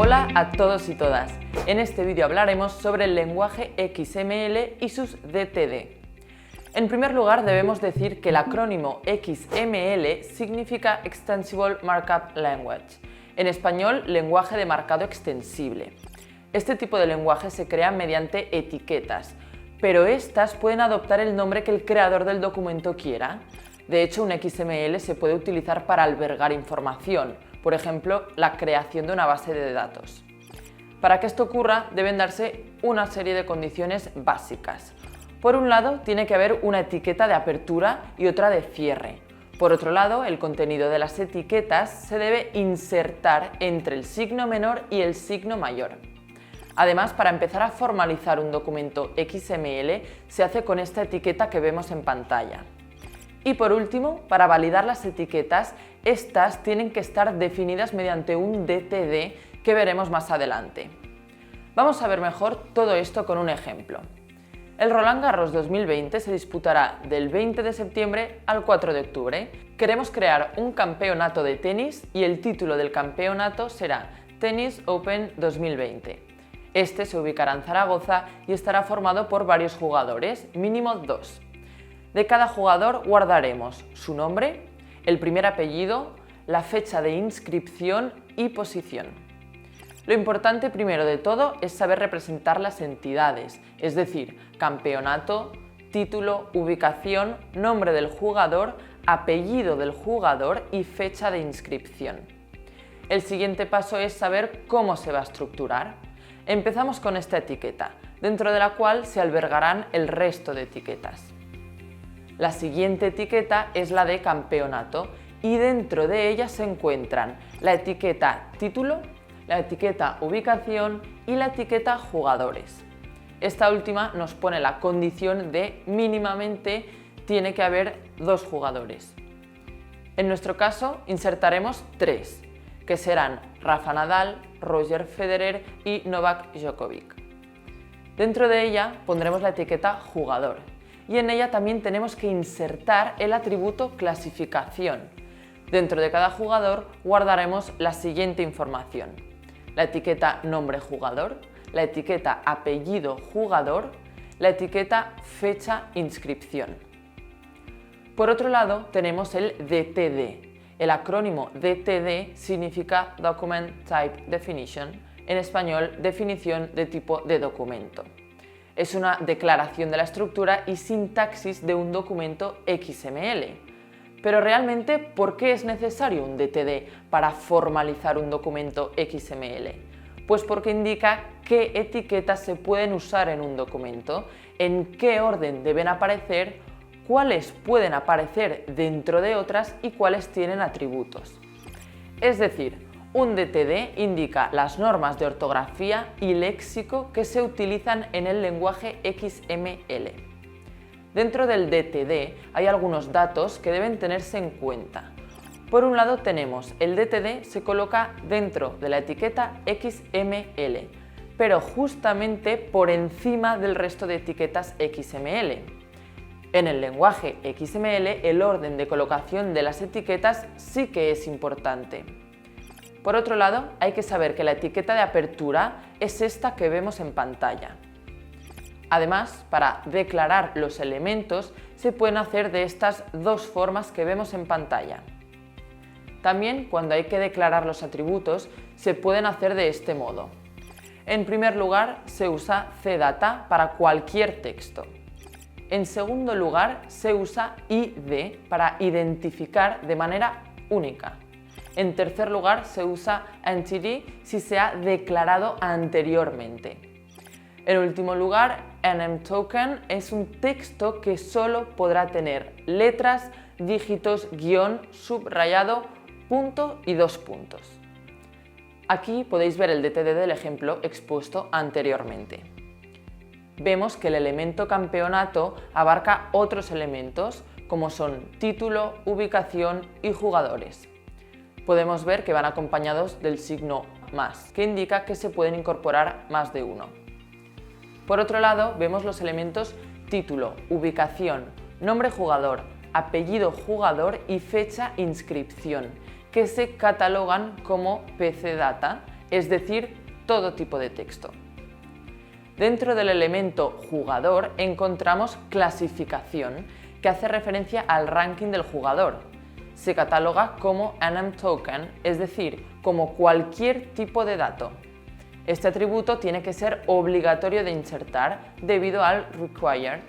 Hola a todos y todas. En este vídeo hablaremos sobre el lenguaje XML y sus DTD. En primer lugar, debemos decir que el acrónimo XML significa Extensible Markup Language, en español, lenguaje de marcado extensible. Este tipo de lenguaje se crea mediante etiquetas, pero estas pueden adoptar el nombre que el creador del documento quiera. De hecho, un XML se puede utilizar para albergar información, por ejemplo, la creación de una base de datos. Para que esto ocurra, deben darse una serie de condiciones básicas. Por un lado, tiene que haber una etiqueta de apertura y otra de cierre. Por otro lado, el contenido de las etiquetas se debe insertar entre el signo menor y el signo mayor. Además, para empezar a formalizar un documento XML, se hace con esta etiqueta que vemos en pantalla. Y por último, para validar las etiquetas, estas tienen que estar definidas mediante un DTD que veremos más adelante. Vamos a ver mejor todo esto con un ejemplo. El Roland Garros 2020 se disputará del 20 de septiembre al 4 de octubre. Queremos crear un campeonato de tenis y el título del campeonato será Tennis Open 2020. Este se ubicará en Zaragoza y estará formado por varios jugadores, mínimo 2. De cada jugador guardaremos su nombre, el primer apellido, la fecha de inscripción y posición. Lo importante primero de todo es saber representar las entidades, es decir, campeonato, título, ubicación, nombre del jugador, apellido del jugador y fecha de inscripción. El siguiente paso es saber cómo se va a estructurar. Empezamos con esta etiqueta, dentro de la cual se albergarán el resto de etiquetas. La siguiente etiqueta es la de campeonato y dentro de ella se encuentran la etiqueta título, la etiqueta ubicación y la etiqueta jugadores. Esta última nos pone la condición de mínimamente tiene que haber 2 jugadores. En nuestro caso insertaremos 3, que serán Rafa Nadal, Roger Federer y Novak Djokovic. Dentro de ella pondremos la etiqueta jugador y en ella también tenemos que insertar el atributo clasificación. Dentro de cada jugador guardaremos la siguiente información: la etiqueta nombre jugador, la etiqueta apellido jugador, la etiqueta fecha inscripción. Por otro lado tenemos el DTD. El acrónimo DTD significa Document Type Definition, en español, definición de tipo de documento. Es una declaración de la estructura y sintaxis de un documento XML. Pero realmente, ¿por qué es necesario un DTD para formalizar un documento XML? Pues porque indica qué etiquetas se pueden usar en un documento, en qué orden deben aparecer, cuáles pueden aparecer dentro de otras y cuáles tienen atributos. Es decir, un DTD indica las normas de ortografía y léxico que se utilizan en el lenguaje XML. Dentro del DTD hay algunos datos que deben tenerse en cuenta. Por un lado tenemos el DTD se coloca dentro de la etiqueta XML, pero justamente por encima del resto de etiquetas XML. En el lenguaje XML el orden de colocación de las etiquetas sí que es importante. Por otro lado, hay que saber que la etiqueta de apertura es esta que vemos en pantalla. Además, para declarar los elementos se pueden hacer de estas 2 formas que vemos en pantalla. También, cuando hay que declarar los atributos, se pueden hacer de este modo. En primer lugar, se usa CData para cualquier texto. En segundo lugar, se usa ID para identificar de manera única. En tercer lugar, se usa entity si se ha declarado anteriormente. En último lugar, NMToken es un texto que solo podrá tener letras, dígitos, guión, subrayado, punto y 2 puntos. Aquí podéis ver el DTD del ejemplo expuesto anteriormente. Vemos que el elemento campeonato abarca otros elementos como son título, ubicación y jugadores. Podemos ver que van acompañados del signo más, que indica que se pueden incorporar más de uno. Por otro lado, vemos los elementos título, ubicación, nombre jugador, apellido jugador y fecha inscripción, que se catalogan como PCData es decir, todo tipo de texto. Dentro del elemento jugador encontramos clasificación, que hace referencia al ranking del jugador. Se cataloga como enum token, es decir, como cualquier tipo de dato. Este atributo tiene que ser obligatorio de insertar debido al required.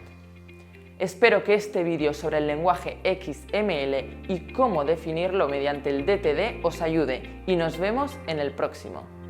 Espero que este vídeo sobre el lenguaje XML y cómo definirlo mediante el DTD os ayude y nos vemos en el próximo.